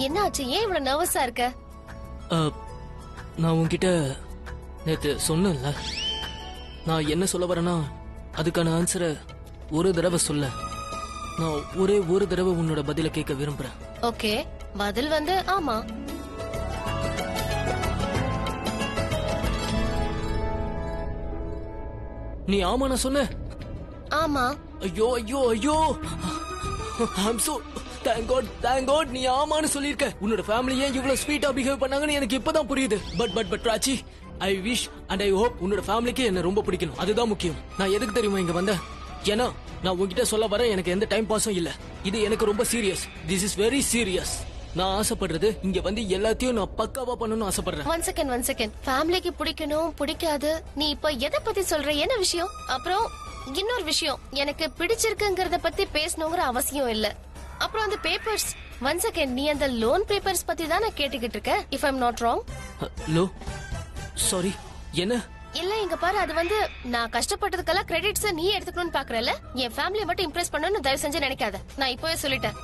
என்னாச்சு? ஏன் இவ்வளவு நர்வஸா இருக்க? நான் உன்கிட்ட நேத்து சொன்னேன்ல, நான் என்ன சொல்ல வரேன்னா அதுக்கான ஆன்சரை ஒரு தடவை சொல்ல. நான் ஒரே ஒரு தடவை உன்னோட பதில கேட்க விரும்புறேன். ஓகே, பதில் வந்து ஆமா. நீ ஆமா நான் சொன்ன? ஆமா. ஐயோ ஐயோ ஐயோ, ஐம் சோ தேங்க் காட் நீ ஆமான்னு சொல்லிருக்க. உன்னோட ஃபேமிலி ஏன் இவ்வளவு ஸ்வீட்டா பிஹேவ் பண்ணாங்கன்னு எனக்கு இப்பதான் புரியுது. But Rachi, I wish and I hope உன்னோட ஃபேமிலிக்கு என்ன ரொம்ப பிடிக்கணும். அதுதான் முக்கியம். நான் எதுக்கு தெரியுமா இங்க வந்தேன்? ஏன்னா நான் உன்கிட்ட சொல்ல வரேன், எனக்கு எந்த டைம் பாஸும் இல்ல. இது எனக்கு ரொம்ப serious. This is very serious. நான் ஆசைப்படுறது இங்க வந்து எல்லாத்தையும் நான் பக்காவா பண்ணணும்னு ஆசைப்படுறேன். One second. ஃபேமிலிக்கு பிடிக்கணும் பிடிக்காது, நீ இப்ப எதை பத்தி சொல்ற? என்ன விஷயம்? அப்புறம் இன்னொரு விஷயம், எனக்கு பிடிச்சிருக்குங்கறத பத்தி பேசணுங்கிற அவசியம் இல்ல. அப்புறம் அந்த பேப்பர்ஸ், ஒன் செகண்ட், நீ அந்த லோன் பேப்பர்ஸ் பத்தி தான் நான் கேட்டுக்கிட்டு இருக்க. If I am not wrong. Low sorry, என்ன? இல்ல, இங்க பாரு, அது வந்து நான் கஷ்டப்பட்டதுக்கெல்லாம் கிரெடிட்ஸ் நீ எடுத்துக்கணும்னு பாக்குறல. என் ஃபேமிலியை மட்டும் இம்ப்ரெஸ் பண்ணணும்னு தயவு செஞ்சு நினைக்காத. நான் இப்பவே சொல்லிட்டேன்.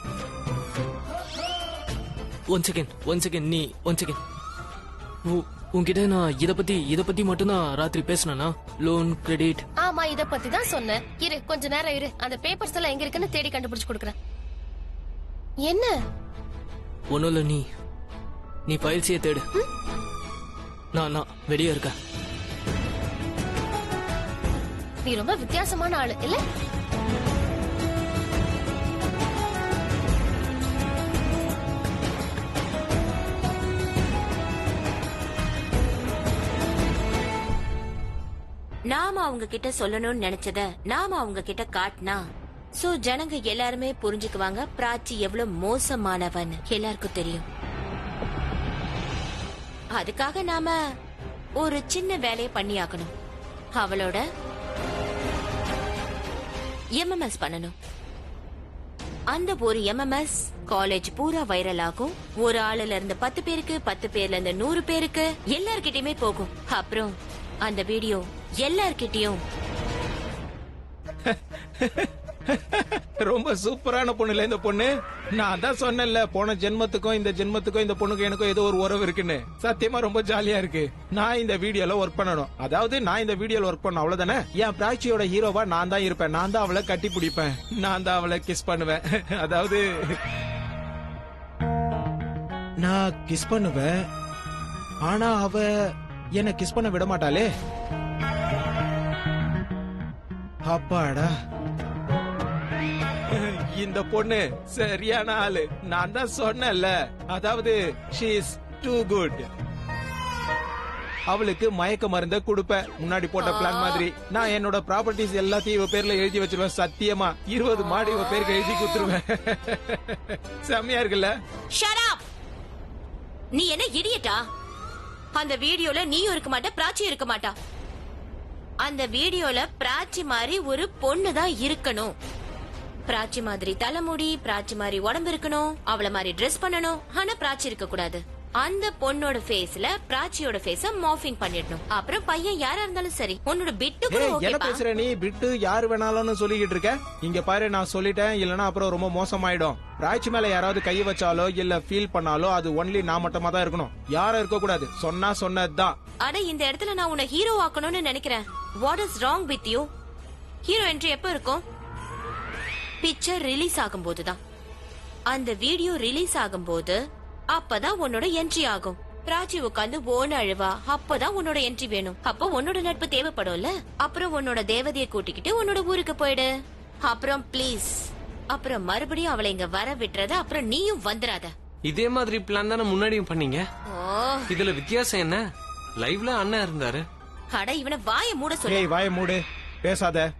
ஒன் செகண்ட் நீ ஒன் செகண்ட். உன்கிட்ட நான் இத பத்தி மட்டும் தான் ராத்திரி பேசினா? Loan credit? ஆமா, இத பத்தி தான் சொன்னேன். இரு, கொஞ்ச நேரம் இரு, அந்த பேப்பர்ஸ் எல்லாம் எங்க இருக்குன்னு தேடி கண்டுபிடிச்சு கொடுக்கறேன். என்ன? ஒண்ணும் இல்ல, நீ ஃபைல்ஸையே தேடு. நான் வெளியே இருக்கேன். நீ ரொம்ப வித்தியாசமான ஆளு இல்ல? நாம அவங்க கிட்ட சொல்லணும்னு நினைச்சத நாம அவங்க கிட்ட காட்டினா சோ ஜனங்க எல்லாருமே புரிஞ்சுக்குவாங்க பிராச்சி எவ்வளவு மோசமானவன் எல்லாருக்கும் தெரியும். அதுக்காக நாம ஒரு சின்ன வேலையை பண்ணியாக்கணும். அவளோட எம்எம்எஸ் பண்ணணும். அந்த ஒரு எம்எம்எஸ் காலேஜ் பூரா வைரல் ஆகும். ஒரு ஆளுல இருந்து 10 பேருக்கு, 10 பேர்ல இருந்து 100 பேருக்கு, எல்லார்கிட்டயுமே போகும். அப்புறம் அந்த வீடியோ எல்லார்கிட்டயும். ரொம்ப சூப்பரான பொண்ணுல இந்த பொண்ணு. நான் தான் சொன்னேன்ல, போன ஜென்மத்துக்கும் இந்த ஜென்மத்துக்கும் இந்த பொண்ணுக்கும் எனக்கும் ஏதோ ஒரு உறவு இருக்குன்னு. சத்தியமா ரொம்ப ஜாலியா இருக்கு. நான் இந்த வீடியோல ஒர்க் பண்ணணும். அதாவது நான் இந்த வீடியோல ஒர்க் பண்ணணும், அவ்வளவுதானே? என் பிராச்சியோட ஹீரோவா நான் தான் இருப்பேன். நான் தான் அவளை கட்டி பிடிப்பேன். நான் தான் அவளை கிஸ் பண்ணுவேன். அதாவது நான் கிஸ் பண்ணுவேன், ஆனா அவ என்ன கிஸ் பண்ண விட மாட்டாளே. அப்பாடா, இந்த பொண்ணு சரியான ஆளு. நான் தான் சொன்னேன்ல, அதாவது she is too good. அவளுக்கு மயக்க மருந்த கொடுப்பேன் முன்னாடி போட்ட பிளான் மாதிரி. நான் என்னோட ப்ராப்பர்ட்டிஸ் எல்லாத்தையும் இவ பேர்ல எழுதி வச்சிருவேன். சத்தியமா 20 மாடி இவ பேருக்கு எழுதி கொடுத்துருவேன். செம்மையா இருக்குல்ல? Shut up! நீ என்ன இடியட்டா? அந்த வீடியோல நீயும் இருக்க மாட்ட, பிராச்சியும் இருக்க மாட்டா. அந்த வீடியோல பிராச்சி மாதிரி ஒரு பொண்ணு தான் இருக்கணும். பிராச்சி மாதிரி தலைமுடி, பிராச்சி மாதிரி உடம்பு இருக்கணும், அவள மாதிரி ட்ரெஸ் பண்ணணும். ஆனா பிராச்சி இருக்க கூடாது. அந்த பொண்ணோட ஃபேஸ்ல பிராச்சியோட ஃபேஸ மார்பிங் பண்ணிடணும். அப்புறம் பையன் யாரா இருந்தாலும் சரி, உன்னோட பிட்டு கூட என்ன ஓகேப்பா. பேசுற நீ? பிட்டு யாரு வேணாலும்னு சொல்லிக்கிட்டு இருக்க? இங்க பாரு, நான் சொல்லிட்டேன், இல்லனா அப்புறம் ரொம்ப மோசமாயிடும். பிராச்சி மேல யாராவது கை வச்சாலோ இல்ல ஃபீல் பண்ணாலோ அது ஒன்லி நான் மட்டுமா தான் இருக்கணும். யாரும் இருக்க கூடாது. சொன்னா சொன்னதுதான். அட, இந்த இடத்துல நான் உன்னை ஹீரோ ஆக்கணும்னு நினைக்கிறேன். What is wrong with you? Hero entry எப்ப இருக்கும்? பிக்சர் ரிலீஸ் ஆகும் போதுதான். அந்த வீடியோ ரிலீஸ் ஆகும் போது அப்பதான் உன்னோட என்ட்ரி ஆகும். பிராச்சி உட்காந்து ஓன அழுவா, அப்பதான் உன்னோட என்ட்ரி வேணும். அப்போ உன்னோட நட்பு தேவைப்படும்ல. அப்புறம் உன்னோட தேவதைய கூட்டிக்கிட்டு உன்னோட ஊருக்கு போயிடு. அப்புறம் பிளீஸ், அப்புறம் மறுபடியும் அவளை இங்க வர விட்டுறத. அப்புறம் நீயும் வந்துடாத. இதே மாதிரி பிளான் தானே முன்னாடியும் பண்ணீங்க. இதுல வித்தியாசம் என்ன? லைவ்ல அண்ணன் இருந்தாரு. அட, இவனை வாய மூட சொல்லு. வாய மூடு, பேசாத.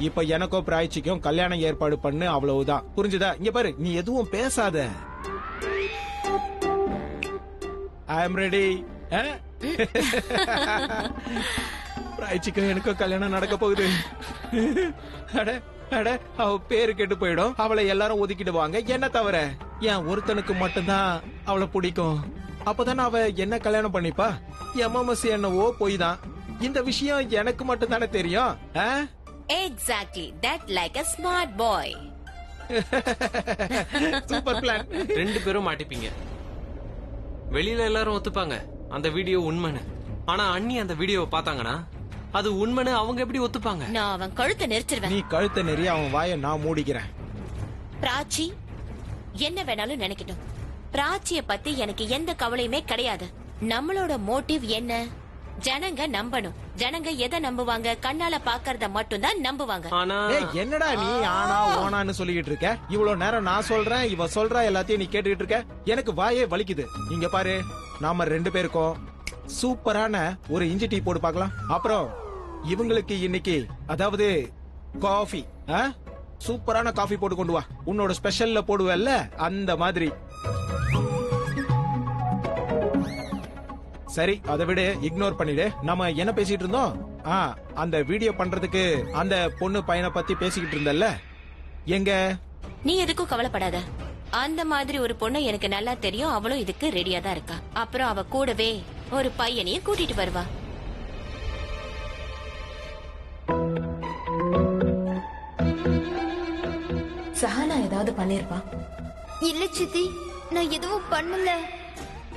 இப்ப எனக்கும் பிராய்ச்சிக்கும் கல்யாணம் ஏற்பாடு பண்ணு, அவ்வளவுதான். புரிஞ்சுதா? இங்க பாரு, நீ எதுவும் பேசாத. I am ready. பிராய்ச்சிக்கும் எனக்கும் கல்யாணம் நடக்க போகுது. அவ பேரு கெட்டு போயிடும். அவளை எல்லாரும் ஒதுக்கிடுவாங்க, என்ன தவிர. ஏன் ஒருத்தனுக்கு மட்டும்தான் அவளை பிடிக்கும். அப்பதானே அவ என்ன கல்யாணம் பண்ணிப்பா. எம்எம்எஸ் என்னவோ போய் தான். இந்த விஷயம் எனக்கு மட்டும் தானே தெரியும். Exactly, that like a smart boy. Super plan. 2 பேரும் மாட்டிப்பீங்க. வெளியில எல்லாரும் ஒத்துப்பாங்க அந்த வீடியோ உண்மைன்னு. ஆனா அண்ணி அந்த வீடியோவை பார்த்தாங்கன்னா அது உண்மைன்னு அவங்க எப்படி ஒத்துப்பாங்க? நான் அவன் கழுத்தை நெரிச்சிருவேன். நீ கழுத்தை நெறி அவன் வாயை நான் மூடிக்கிறேன். பிராச்சி என்ன வேணாலும் நினைக்கட்டும். பிராச்சிய பத்தி எனக்கு எந்த கவலையுமே கிடையாது. நம்மளோட மோட்டிவ் என்ன? ஜனங்க நம்பணும். ஜனங்க எதை நம்புவாங்க? கண்ணால பாக்கறத மட்டும் தான் நம்புவாங்க. ஆனா ஏய், என்னடா நீ ஆனா ஓனான்னு சொல்லிக்கிட்டு இருக்க? இவ்வளவு நேரம் நான் சொல்றேன், இவ சொல்றா, எல்லாத்தையும் நீ கேட்டுக்கிட்டு இருக்க. எனக்கு வாயே வலிக்குது. இங்க பாரு, நாம 2 பேருக்கும் சூப்பரான ஒரு இஞ்சி டீ போட்டு பார்க்கலாம். அப்புறம் இவங்களுக்கு இன்னைக்கு அதாவது காஃபி, சூப்பரான காஃபி போட்டு கொண்டு வா. உன்னோட ஸ்பெஷல்ல போடுவல்ல அந்த மாதிரி. சரி, அதை விட இக்னோர் பண்ணிடு. நம்ம என்ன பேசிட்டு இருந்தோம்? அந்த வீடியோ பண்றதுக்கு அந்த பொண்ணு பையனை பத்தி பேசிக்கிட்டு இருந்தல்ல, எங்க? நீ எதுக்கும் கவலைப்படாத. அந்த மாதிரி ஒரு பொண்ணு எனக்கு நல்லா தெரியும். அவளும் இதுக்கு ரெடியா தான் இருக்கா. அப்புறம் அவ கூடவே ஒரு பையனையும் கூட்டிட்டு வருவா. சஹானா ஏதாவது பண்ணிருப்பா? இல்ல சித்தி, நான் எதுவும் பண்ணல.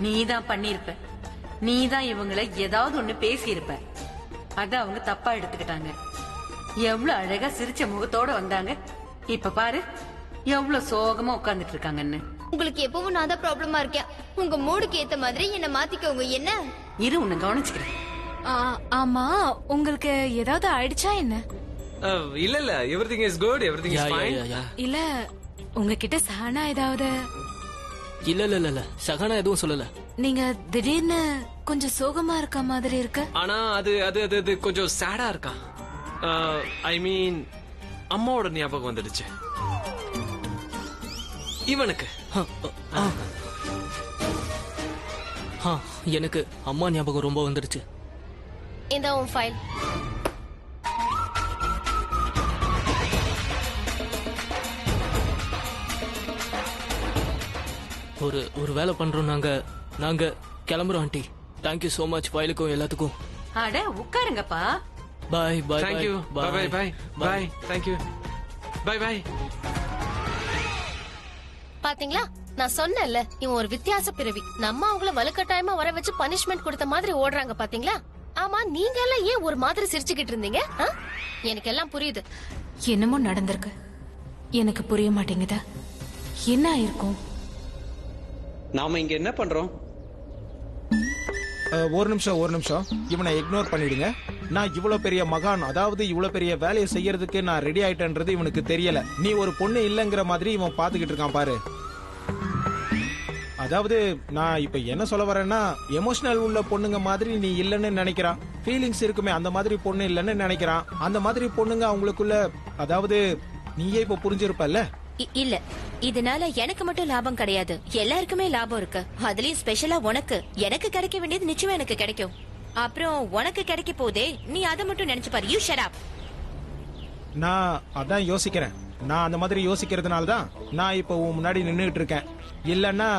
நீதான் பண்ணிருப்ப. நீதான் இவங்களை ஏதாவது ஒண்ணு பேசியிருப்ப. அத அவங்க தப்பா எடுத்துக்கிட்டாங்க. எவ்வளவு அழகா சிரிச்ச முகத்தோட வந்தாங்க. இப்ப பாரு எவ்வளவு சோகமா உட்கார்ந்துட்டு இருக்காங்கன்னு. உங்களுக்கு எப்பவும் நான் தான் ப்ராப்ளமா இருக்கேன். உங்க மூடுக்கு ஏத்த மாதிரி என்ன மாத்திக்கோங்க. என்ன? இரு, உன்னை கவனிச்சுக்கிறேன். ஆமா, உங்களுக்கு ஏதாவது ஆயிடுச்சா என்ன? இல்ல இல்ல, everything is good, everything is fine. இல்ல உங்ககிட்ட சஹானா ஏதாவது? இல்ல இல்ல இல்ல இல்ல, சஹானா எதுவும் சொல்லல. நீங்க திடீர்னு கொஞ்சம் சோகமா இருக்க மாதிரி இருக்கு. ஆனா அது அது அது அது கொஞ்சம் சேடா இருக்கா. ஐ மீன் அம்மாவோட ஞாபகம் வந்துடுச்சு இவனுக்கு. எனக்கு அம்மா ஞாபகம் ரொம்ப வந்துடுச்சு. இந்த உன் ஃபைல். ஒரு வேலை பண்றோம். நாங்க கிளம்புறோம் ஆண்டி. தேங்க்யூ சோ மச் ஃபைலுக்கும் எல்லாத்துக்கும். அட உட்காருங்கப்பா. பாய் பாய். Thank you. Bye bye bye bye. Thank you. Bye bye. பாத்தீங்களா, நான் சொன்னேன்ல, இவன் ஒரு வித்தியாச பிறவி. நம்ம அவங்கள வலுக்கட்டாயமா வர வச்சு பனிஷ்மெண்ட் கொடுத்த மாதிரி ஓடுறாங்க பாத்தீங்களா? ஆமா, நீங்க எல்லாம் ஏன் ஒரு மாதிரி சிரிச்சுக்கிட்டு இருந்தீங்க? எனக்கு எல்லாம் புரியுது. என்னமோ நடந்திருக்கு, எனக்கு புரிய மாட்டேங்குதா. என்ன ஆயிருக்கும்? நாம இங்க என்ன பண்றோம்? ஒரு நிமிஷம், இவனை இக்னோர் பண்ணிடுங்க. நான் இவ்வளவு பெரிய மகான், அதாவது இவ்வளவு பெரிய வேலையை செய்யறதுக்கு நான் ரெடி ஆயிட்டேன்றது இவனுக்கு தெரியல. நீ ஒரு பொண்ணு இல்லங்கிற மாதிரி இவன் பாத்துக்கிட்டு இருக்கான் பாரு. அதாவது நான் இப்ப என்ன சொல்ல வரேன்னா, எமோஷனல் உள்ள பொண்ணுங்க மாதிரி நீ இல்லன்னு நினைக்கிறான். ஃபீலிங்ஸ் இருக்குமே, அந்த மாதிரி பொண்ணு இல்லன்னு நினைக்கிறான். அந்த மாதிரி பொண்ணுங்க அவங்களுக்குள்ள, அதாவது நீயே இப்ப புரிஞ்சிருப்பல்ல. இல்ல, இதனால எனக்கு மட்டும் லாபம் கிடையாது, எல்லாருக்குமே லாபம் இருக்கு. அதுலயும் ஸ்பெஷலா உனக்கு. எனக்கு கிடைக்க வேண்டியது நிச்சயம் எனக்கு கிடைக்கும். அப்புறம் உனக்கு கிடைக்க போதே, நீ அதை மட்டும் நினைச்சு பாரு. You shut up. நான் அதான் யோசிக்கிறேன். நான் அந்த மாதிரி யோசிக்கிறதுனால தான் நான் இப்ப உன் முன்னாடி நின்னுகிட்டு இருக்கேன். இல்லன்னா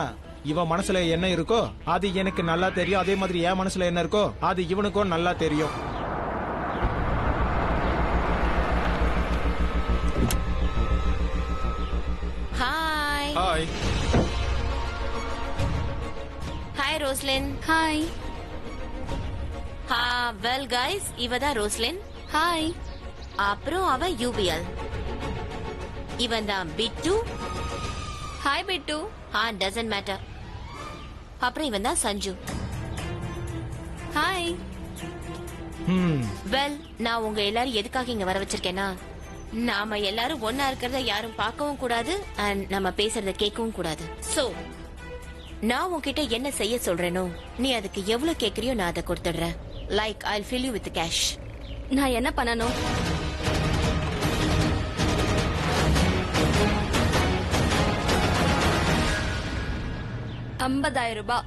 இவன் மனசுல என்ன இருக்கோ அது எனக்கு நல்லா தெரியும். அதே மாதிரி என் மனசுல என்ன இருக்கோ அது இவனுக்கும் நல்லா தெரியும். Hi. Hi. Hi Roslin. Hi. Well guys, இவதான் ரோஸ்லின். ஹாய். அப்புறம் அவ யூபிஎல். இவன் தான் Bittu. Hi Bittu. Doesn't matter. அப்புறம் இவன் தான் சஞ்சு. ஹாய். வெல், நான் உங்க எல்லாரும் எதுக்காக இங்க வர வச்சிருக்கேன்னா, நாம எல்லாரும் ஒன்னா இருக்கிறத யாரும் பார்க்கவும் கூடாது, அண்ட் நம்ம பேசுறத கேட்கவும் கூடாது. சோ நான் உன்கிட்ட என்ன செய்ய சொல்றேனோ, நீ அதுக்கு எவ்வளவு கேக்குறியோ நான் அதை கொடுத்துடுறேன். Like I'll fill you with cash. நான் என்ன பண்ணணும்? $50,000.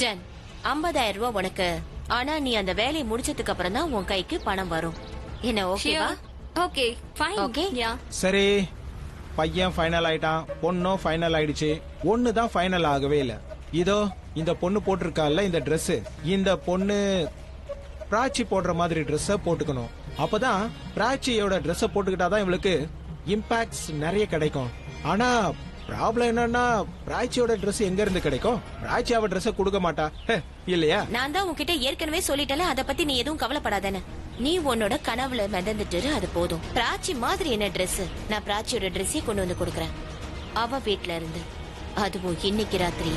டன். 50,000 ரூபாய் உனக்கு. ஆனா நீ அந்த வேலையை முடிச்சதுக்கு அப்புறம் தான் உன் கைக்கு பணம் வரும். என்ன ஓகேவா? Okay fine. ஓகே. யா. சரி, பையன் ஃபைனல் ஆயிட்டான், பொண்ணும் ஃபைனல் ஆயிடுச்சு. ஒண்ணு தான் ஃபைனல் ஆகவே இல்ல. இதோ இந்த பொண்ணு போட்டிருக்கால இந்த Dress, இந்த பொண்ணு பிராச்சி போடுற மாதிரி Dress போட்டுக்கணும். அப்பதான் பிராச்சியோட Dress போட்டுக்கிட்டாதான் இவளுக்கு இம்பாக்ட்ஸ் நிறைய கிடைக்கும். ஆனா ப்ராப்ளம் என்னன்னா பிராச்சியோட Dress எங்க இருந்து கிடைக்கும்? பிராச்சி அவ Dress கொடுக்க மாட்டா இல்லையா? நான் தான் உன்கிட்ட ஏற்கனவே சொல்லிட்டல, அத பத்தி நீ எதுவும் கவலைப்படாதேன்னு. நீ உன்னோட கனவுல மிதந்துட்டு அது போதும். பிராச்சி மாதிரி என்ன Dress? நான் பிராச்சியோட Dress கொண்டு வந்து கொடுக்கறேன் அவ வீட்ல இருந்து, அதுவும் இன்னைக்கு ராத்திரி.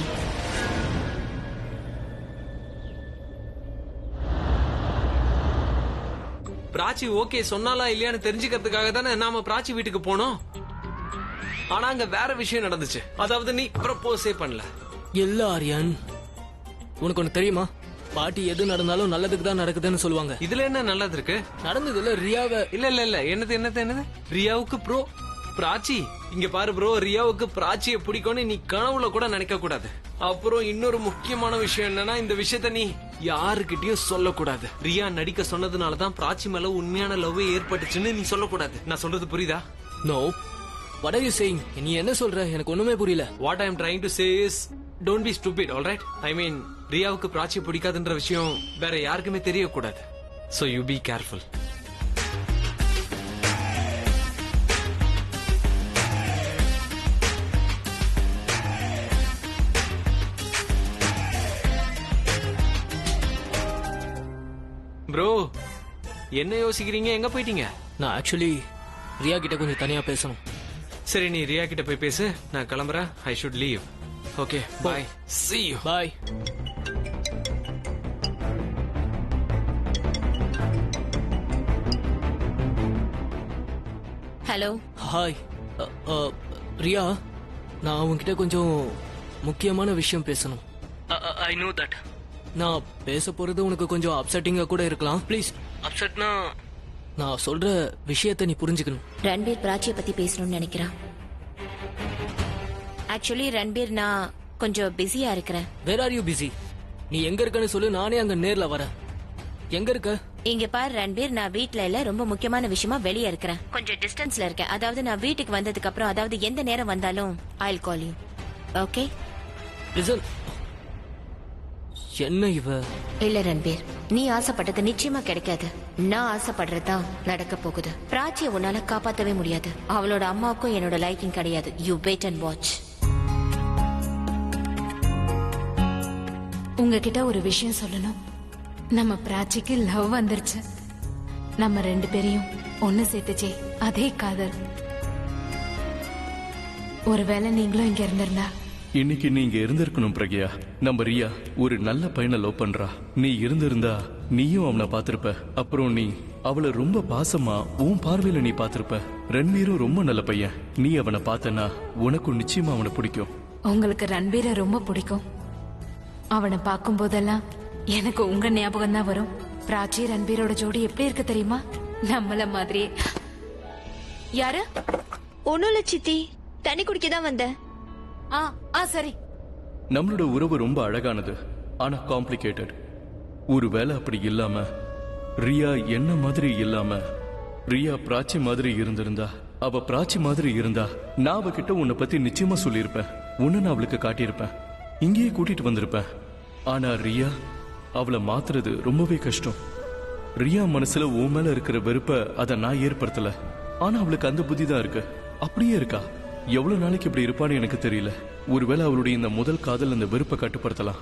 பிராச்சி ஓகே சொன்னாலா இல்லையான்னு தெரிஞ்சுக்கிறதுக்காக தானே நாம பிராச்சி வீட்டுக்கு போனோம். ஆனா அங்க வேற விஷயம் நடந்துச்சு. அதாவது நீ ப்ரப்போஸே பண்ணல. இல்ல ஆரியன், உனக்கு ஒண்ணு தெரியுமா? பாட்டி எது நடந்தாலும் நல்லதுக்கு தான் நடக்குதுன்னு சொல்லுவாங்க. இதுல என்ன நல்லது இருக்கு? நடந்ததுல ரியாவை இல்ல என்னது ரியாவுக்கு ப்ரோ பிராச்சி. இங்க பாரு ப்ரோ, ரியாவுக்கு பிராச்சிய பிடிக்கும்னு நீ கனவுல கூட நினைக்க கூடாது. அப்புறம் இன்னொரு முக்கியமான விஷயம் என்னன்னா, இந்த விஷயத்த நீ யாருக்கிட்டயும் சொல்லக்கூடாது. ரியா நடிக்க சொன்னதுனாலதான் பிராச்சி மேல உண்மையான லவ் ஏற்பட்டுச்சுன்னு நீ சொல்லக்கூடாது. நான் சொல்றது புரியுதா? No, what are you saying? நீ என்ன சொல்ற? எனக்கு ஒண்ணுமே புரியல. What I am trying to say is don't be stupid, all right? I mean, ரியாவுக்கு Prachi பிடிக்காதுன்ற விஷயம் வேற யாருக்குமே தெரியக்கூடாது. So you be careful. Bro, என்ன யோசிக்கிறீங்க? எங்க போயிட்டீங்க? நான் ஆக்சுவலி ரியா கிட்ட கொஞ்சம் தனியா பேசணும். சரி, நீ ரியா கிட்ட போய் பேசு. நான் கிளம்புறேன். I should leave. Okay, bye. See you. Bye. Hello. Hi. Riya, நான் உன்கிட்ட கொஞ்சம் முக்கியமான விஷயம் பேசணும். ஐ நோ தட் நான் பேச போறது உனக்கு கொஞ்சம் அப்செட்டிங்கா கூட இருக்கலாம். ப்ளீஸ், அப்செட்னா நான் சொல்ற விஷயத்தை நீ புரிஞ்சுக்கணும். ரன்பீர் பிராச்சியை பத்தி பேசணும்னு நினைக்கிறான். ஆக்சுவலி ரன்பீர், நான் கொஞ்சம் பிஸியா இருக்கிறேன். Where are you busy? நீ எங்க இருக்கன்னு சொல்லு, நானே அங்க நேர்ல வரேன். எங்க இருக்க? இங்க பாரு ரன்பீர், நான் வீட்ல இல்ல, ரொம்ப முக்கியமான விஷயமா வெளியே இருக்கிறேன். கொஞ்சம் டிஸ்டன்ஸ்ல இருக்கேன். அதாவது நான் வீட்டுக்கு வந்ததுக்கு அப்புறம், அதாவது எந்த நேரம் வந்தாலும் I'll call you. Okay? Listen. என்ன இவ? இல்ல ரன்பீர், நீ ஆசைப்பட்டது நிச்சயமா கிடைக்காது. நான் ஆசைப்படுறதுதான் நடக்க போகுது. பிராச்சியை உன்னால காப்பாத்தவே முடியாது. அவளோட அம்மாவுக்கும் என்னோட லைக்கிங் கிடையாது. You wait and watch. உங்ககிட்ட ஒரு விஷயம் சொல்லணும். நம்ம பிராச்சிக்கு லவ் வந்துருச்சு. நம்ம 2 பேரையும் ஒண்ணு சேர்த்துச்சே அதே காதல். ஒருவேளை நீங்களும் இங்க இருந்திருந்தா. இன்னைக்கு நீங்க இருந்திருக்கணும் பிரக்யா. நம்ம ரியா ஒரு நல்ல பையனை லவ் பண்றா. நீ இருந்திருந்தா நீயும் அவனை பாத்திருப்ப. அப்புறம் நீ அவளை ரொம்ப பாசமா உன் பார்வையில நீ பாத்திருப்ப. ரன்பீரும் ரொம்ப நல்ல பையன். நீ அவனை பார்த்தனா உனக்கும் நிச்சயமா அவனை பிடிக்கும். உங்களுக்கு ரன்பீரை ரொம்ப பிடிக்கும். அவனை பார்க்கும் போதெல்லாம் எனக்கு உங்க ஞாபகம் தான் வரும். பிராச்சி ரன்பீரோட ஜோடி எப்படி இருக்கு தெரியுமா? நம்மள மாதிரியே. யாரு? ஒண்ணும் இல்ல சித்தி, தண்ணி குடிக்க தான் வந்தேன். சரி. நம்மளோட உறவு ரொம்ப அழகானது, ஆனா காம்ப்ளிகேட்டட். ஒருவேளை அப்படி இல்லாம, ரியா என்ன மாதிரி இல்லாம, ரியா பிராச்சி மாதிரி இருந்திருந்தா, அவ பிராச்சி மாதிரி இருந்தா, நான் அவகிட்ட உன்னை பத்தி நிச்சயமா சொல்லியிருப்பேன். உன்னை நான் அவளுக்கு காட்டியிருப்பேன், இங்கேயே கூட்டிட்டு வந்திருப்பேன். ஆனா ரியா, அவளை மாத்துறது ரொம்பவே கஷ்டம். ரியா மனசுல உன் மேல இருக்கிற வெறுப்ப அதை நான் ஏற்படுத்தல. ஆனா அவளுக்கு அந்த புத்தி தான் இருக்கு. அப்படியே இருக்கா. எவ்வளவு நாளைக்கு இப்படி இருப்பான்னு எனக்கு தெரியல. ஒருவேளை அவளுடைய இந்த முதல் காதல் அந்த வெறுப்பை கட்டுப்படுத்தலாம்.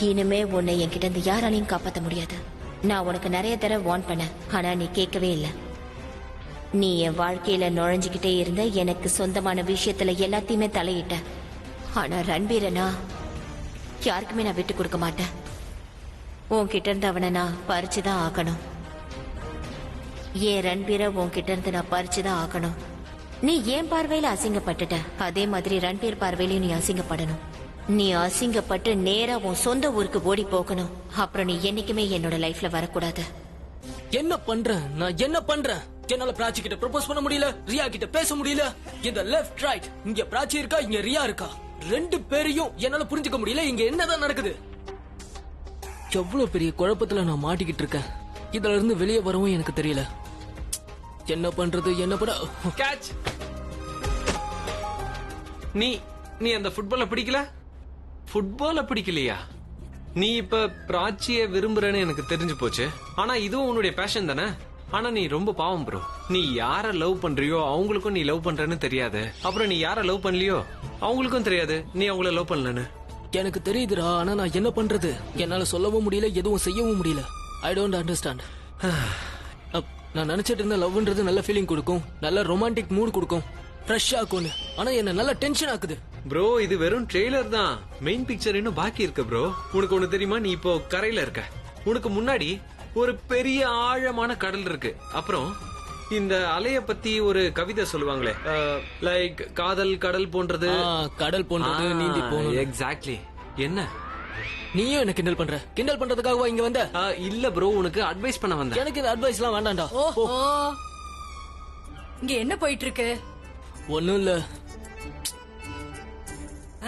இனிமே உன்னை என்கிட்ட இருந்து யாராலையும் காப்பாற்ற முடியாது. நான் உனக்கு நிறைய தடவை வார்ன் பண்ண, ஆனா நீ கேட்கவே இல்லை. நீ என் வாழ்க்கையில நுழைஞ்சுக்கிட்டே இருந்த, எனக்கு சொந்தமான விஷயத்துல எல்லாத்தையுமே தலையிட்ட. ஆனா ரன்பீரனா யாருக்குமே நான் விட்டு கொடுக்க மாட்டேன். உன்கிட்ட இருந்து அவனை நான் பறிச்சுதான் ஆகணும். ஏன் ரன்பீரை உன்கிட்ட இருந்து நான் பறிச்சுதான் ஆகணும். நீ என் பார்வையில அசிங்கப்பட்டுட்ட, அதே மாதிரி ரன்பீர் பார்வையிலையும் நீ அசிங்கப்படணும். நீ அசிங்கப்பட்டு நேரா உன் சொந்த ஊருக்கு ஓடி போகணும். அப்புறம் நீ என்னைக்குமே என்னோட லைஃப்ல வரக்கூடாது. என்ன பண்றேன் நான்? என்ன பண்றேன்? என்னால பிராச்சி கிட்ட ப்ரொபோஸ் பண்ண முடியல, ரியா கிட்ட பேச முடியல. இந்த லெஃப்ட் ரைட், இங்க பிராச்சி இருக்கா, இங்க ரியா இருக்கா. 2 பேரையும் என்னால புரிஞ்சுக்க முடியல. இங்க என்னதான் நடக்குது? எவ்வளவு பெரிய குழப்பத்துல நான் மாட்டிக்கிட்டு இருக்கேன். இதுல இருந்து வெளியே வரவும் எனக்கு தெரியல. என்ன பண்றது என்ன பண்ண கேட்ச். நீ நீ அந்த ஃபுட்பால பிடிக்கல? ஃபுட்பால பிடிக்கலையா? நீ இப்ப பிராச்சிய விரும்புறன்னு எனக்கு தெரிஞ்சு போச்சு. ஆனா இதுவும் உன்னுடைய பேஷன் தானே? ஆனா நீ ரொம்ப பாவம் ப்ரோ. நீ யார லவ் பண்றியோ அவங்களுக்கும் நீ லவ் பண்றன்னு தெரியாது. அப்புறம் நீ யார லவ் பண்ணலையோ அவங்களுக்கும் தெரியாது நீ அவங்கள லவ் பண்ணலன்னு. எனக்கு தெரியுதுடா, ஆனா நான் என்ன பண்றது? என்னால சொல்லவும் முடியல, எதுவும் செய்யவும் முடியல. I don't understand. நான் நினைச்சிட்டு இருந்த லவ்ன்றது நல்ல ஃபீலிங் கொடுக்கும், நல்ல ரொமான்டிக் மூட் கொடுக்கும், ஃப்ரெஷ் ஆக்கும்னு. ஆனா என்ன நல்ல டென்ஷன் ஆக்குது. ப்ரோ இது வெறும் ட்ரெய்லர் தான். மெயின் பிக்சர் இன்னும் பாக்கி இருக்கு ப்ரோ. உனக்கு ஒண்ணு தெரியுமா? நீ இப்போ கரையில இருக்க. உனக்கு முன்னாடி ஒரு பெரிய ஆழமான கடல் இருக்கு. அப்புறம் இந்த அலைய பத்தி ஒரு கவிதை சொல்லுவாங்களே, லைக் காதல் கடல் போன்றது. கடல் போன்றது நீந்தி போகணும். எக்ஸாக்ட்லி. என்ன நீயும் என்ன கிண்டல் பண்ற? கிண்டல் பண்றதுக்காகவா இங்க வந்த? இல்ல ப்ரோ, உனக்கு அட்வைஸ் பண்ண வந்தேன். எனக்கு இந்த அட்வைஸ் எல்லாம் வேண்டாம்டா. ஓஹோ, இங்க என்ன போயிட்டு இருக்கு? ஒண்ணும் இல்ல.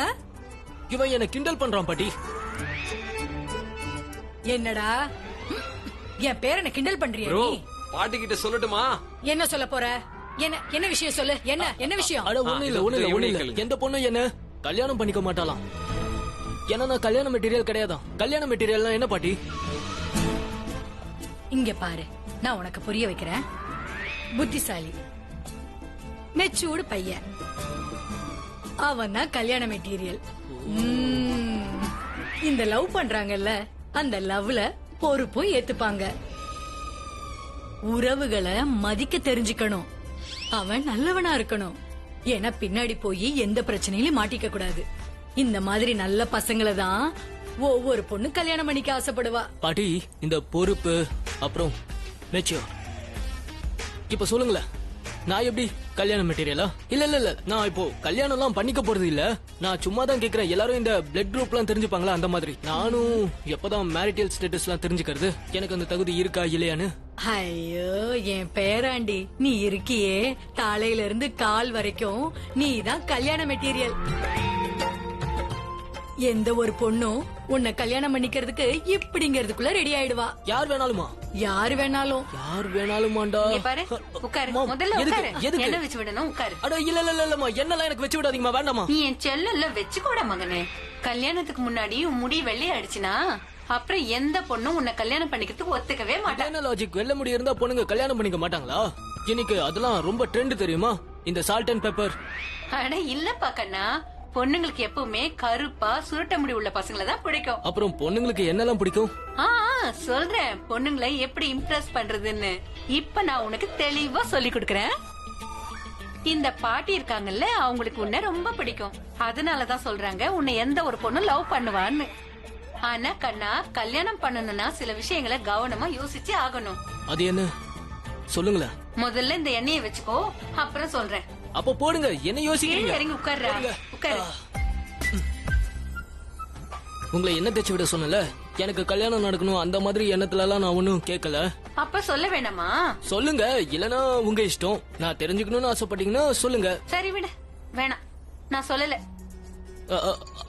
ஆ? இவன் என்ன கிண்டல் பண்றான் பாட்டி. என்னடா என் பேரனை கிண்டல் பண்றியா ப்ரோ நீ? பாட்டி கிட்ட சொல்லட்டுமா? என்ன சொல்ல போற? என்ன என்ன விஷயம் சொல்லு. என்ன விஷயம்? அட ஒண்ணு இல்ல ஒண்ணு இல்ல ஒண்ணு இல்ல. எந்த பொண்ணும் என்ன கல்யாணம் பண்ணிக்க மாட்டாளாம். ஏன்னா நான் கல்யாண மெட்டீரியல் கிடையாதான். கல்யாண மெட்டீரியல்னா என்ன பாட்டி? இங்க பாரு, நான் உனக்கு புரிய வைக்கிறேன். புத்திசாலி மெச்சூர்டு பையன், அவன் தான் கல்யாண மெட்டீரியல். இந்த லவ் பண்றாங்கல்ல, அந்த லவ்ல பொறுப்பும் ஏத்துப்பாங்க. உறவுகளை மதிக்க தெரிஞ்சுக்கணும். அவன் நல்லவனா இருக்கணும். ஏன்னா பின்னாடி போய் எந்த பிரச்சனையிலும் மாட்டிக்க கூடாது. இந்த மாதிரி நல்ல பசங்களை தான் ஒவ்வொரு பொண்ணு கல்யாணம் பண்ணிக்க ஆசைப்படுவா. பாட்டி இந்த பொறுப்பு அப்புறம் மெச்சூர், இப்ப சொல்லுங்களேன், நான் எப்படி கல்யாண மெட்டீரியலா? இல்ல இல்ல இல்ல, நான் இப்போ கல்யாணம் எல்லாம் பண்ணிக்க போறது இல்ல. நான் சும்மா தான் கேக்குறேன். எல்லாரும் இந்த பிளட் குரூப் எல்லாம் தெரிஞ்சுப்பாங்களா, அந்த மாதிரி. நானும் எப்பதான் மேரிட்டல் ஸ்டேட்டஸ் எல்லாம் தெரிஞ்சுக்கிறது, எனக்கு அந்த தகுதி இருக்கா இல்லையான்னு. ஐயோ என் பேராண்டி, நீ இருக்கியே, தலையில இருந்து கால் வரைக்கும் நீ தான் கல்யாண மெட்டீரியல். எந்த ஒரு பொண்ணும் உன்னை கல்யாணம் பண்ணிக்கிறதுக்கு இப்படிங்கிறதுக்குள்ள ரெடி ஆயிடுவா. யார் வேணாலுமா? யார் வேணாலும். யார் வேணாலுமாண்டா? இங்க பாரு, உட்காரு. முதல்ல உட்காரு. என்ன வச்சு விடணும்? உட்காரு. அட இல்ல இல்ல இல்லம்மா, என்னெல்லாம் எனக்கு வச்சு விடாதீங்கம்மா, வேண்டாமா. நீ என் செல்ல வச்சுக்கோட மகனே. கல்யாணத்துக்கு முன்னாடி உன் முடி வெள்ளை அடிச்சுனா அப்புறம் எந்த பொண்ணும் உன்னை கல்யாணம் பண்ணிக்கிறதுக்கு ஒத்துக்கவே மாட்டான். என்ன லாஜிக்? வெள்ள முடி இருந்தா பொண்ணுங்க கல்யாணம் பண்ணிக்க மாட்டாங்களா? இன்னைக்கு அதெல்லாம் ரொம்ப ட்ரெண்ட் தெரியுமா, இந்த சால்ட் அண்ட் பெப்பர். அட இல்லப்பா கண்ணா, பொண்ணுங்களுக்கு எப்பவுமே கருப்பா சுருட்ட முடி உள்ள பசங்களை தான் பிடிக்கும். அப்புறம் பொண்ணுங்களுக்கு என்னெல்லாம் பிடிக்கும்? சொல்றேன், பொண்ணுங்களை எப்படி இம்ப்ரெஸ் பண்றதுன்னு இப்ப நான் உனக்கு தெளிவா சொல்லி கொடுக்கறேன். இந்த பாட்டி இருக்காங்கல்ல, அவங்களுக்கு உன்னை ரொம்ப பிடிக்கும். அதனாலதான் சொல்றாங்க உன்னை எந்த ஒரு பொண்ணும் லவ் பண்ணுவான்னு. ஆனா கண்ணா, கல்யாணம் பண்ணணும்னா சில விஷயங்களை கவனமா யோசிச்சு ஆகணும். அது என்ன சொல்லுங்களேன். முதல்ல இந்த எண்ணெயை வச்சுக்கோ, அப்புறம் சொல்றேன். அப்ப போடுங்க. என்ன யோசிக்கிறீங்க? இறங்கி உட்கார்றா, உட்காரு. உங்களை என்ன தேய்ச்சி விட சொன்னல, எனக்கு கல்யாணம் நடக்கணும் அந்த மாதிரி எண்ணத்துல எல்லாம் நான் ஒண்ணும் கேட்கல. அப்ப சொல்ல வேணாமா? சொல்லுங்க, இல்லனா உங்க இஷ்டம். நான் தெரிஞ்சுக்கணும்னு ஆசைப்பட்டீங்கன்னா சொல்லுங்க. சரி விடு, வேணாம், நான் சொல்லல.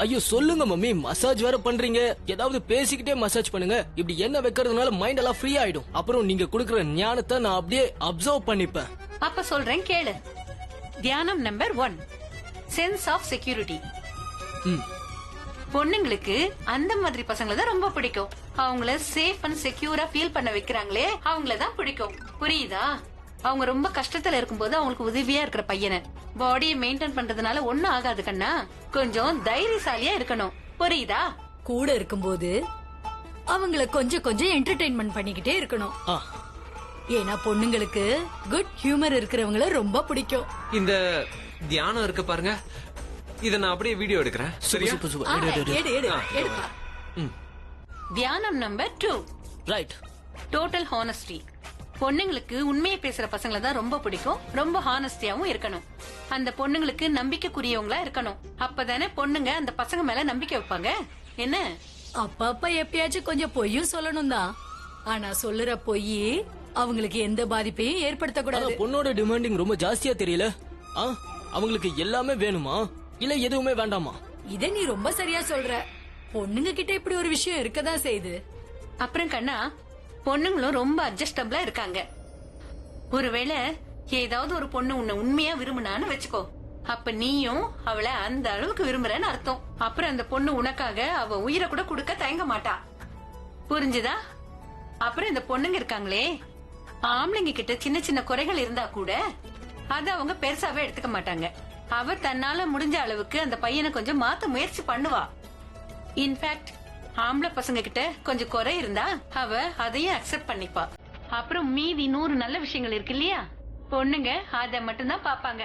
ஐயோ சொல்லுங்க மம்மி, மசாஜ் வேற பண்றீங்க. ஏதாவது பேசிக்கிட்டே மசாஜ் பண்ணுங்க. இப்படி என்ன வைக்கிறதுனால மைண்ட் எல்லாம் ஃப்ரீ ஆயிடும். அப்புறம் நீங்க குடுக்கற ஞானத்தை நான் அப்படியே அப்சர்வ் பண்ணிப்பேன். அப்ப சொல்றேன் கேளு. தியானம் நம்பர் 1, சென்ஸ் ஆஃப் செக்யூரிட்டி. பொண்ணுங்களுக்கு அந்த மாதிரி பசங்களை தான் ரொம்ப பிடிக்கும். அவங்கள சேஃப் அண்ட் செக்யூரா ஃபீல் பண்ண வைக்கிறாங்களே, அவங்களதான் பிடிக்கும். புரியுதா? அவங்க ரொம்ப கஷ்டத்துல இருக்கும்போது அவங்களுக்கு உதவியா இருக்கிற பையனை பாடியை மெயின்டைன் பண்றதுனால ஒண்ணும் ஆகாது கண்ணா. கொஞ்சம் தைரியசாலியா இருக்கணும். புரியுதா? கூட இருக்கும்போது அவங்கள கொஞ்சம் கொஞ்சம் என்டர்டெயின்மெண்ட் பண்ணிக்கிட்டே இருக்கணும். ஏன்னா பொண்ணுங்களுக்கு குட் ஹியூமர் இருக்கிறவங்கள ரொம்ப பிடிக்கும். இந்த தியானம் இருக்கு பாருங்க, இத நான் அப்படியே வீடியோ எடுக்கிறேன். சரியா? தியானம் நம்பர் 2, ரைட், டோட்டல் ஹானஸ்டி. பொண்ணுங்களுக்கு உண்மையை பேசுற பசங்களை தான் ரொம்ப பிடிக்கும். ரொம்ப ஹானஸ்டியாவும் இருக்கணும். அந்த பொண்ணுங்களுக்கு நம்பிக்கைக்குரியவங்களா இருக்கணும். அப்பதானே பொண்ணுங்க அந்த பசங்க மேல நம்பிக்கை வைப்பாங்க. என்ன? அப்பப்ப எப்பயாச்சும் கொஞ்சம் பொய்யும் சொல்லணும் தான். ஆனா சொல்லுற பொய் அவங்களுக்கு எந்த பாதிப்பையும் ஏற்படுத்தக்கூடாது. பொண்ணோட டிமாண்டிங் ரொம்ப ஜாஸ்தியா தெரியல. அவங்களுக்கு எல்லாமே வேணுமா இல்ல எதுவுமே வேண்டாமா? இத நீ ரொம்ப சரியா சொல்ற. பொண்ணுங்க கிட்ட இப்படி ஒரு விஷயம் இருக்கதான் செய்யுது. அப்புறம் கண்ணா, பொண்ணுங்களும் ரொம்ப அட்ஜஸ்டபிளா இருக்காங்க. ஒருவேளை ஏதாவது ஒரு பொண்ணு உன்னை உண்மையா விரும்புனான்னு வச்சுக்கோ, அப்ப நீயும் அவளை அந்த அளவுக்கு விரும்புறன்னு அர்த்தம். அப்புறம் அந்த பொண்ணு உனக்காக அவ உயிரை கூட கொடுக்க தயங்க மாட்டா. புரிஞ்சுதா? அப்புறம் இந்த பொண்ணுங்க இருக்காங்களே, ஆம்பளைங்க கிட்ட சின்ன சின்ன குறைகள் இருந்தா கூட அத அவங்க பெருசாவே எடுத்துக்க மாட்டாங்க. அவ தன்னால முடிஞ்ச அளவுக்கு அந்த பையனை கொஞ்சம் மாத்த முயற்சி பண்ணுவா. இன்ஃபேக்ட் ஆம்பளை பசங்க கிட்ட கொஞ்சம் குறை இருந்தா அவ அதையும் அக்செப்ட் பண்ணிப்பா. அப்புறம் மீதி 100 நல்ல விஷயங்கள் இருக்கு இல்லையா, பொண்ணுங்க அத மட்டும்தான் பாப்பாங்க.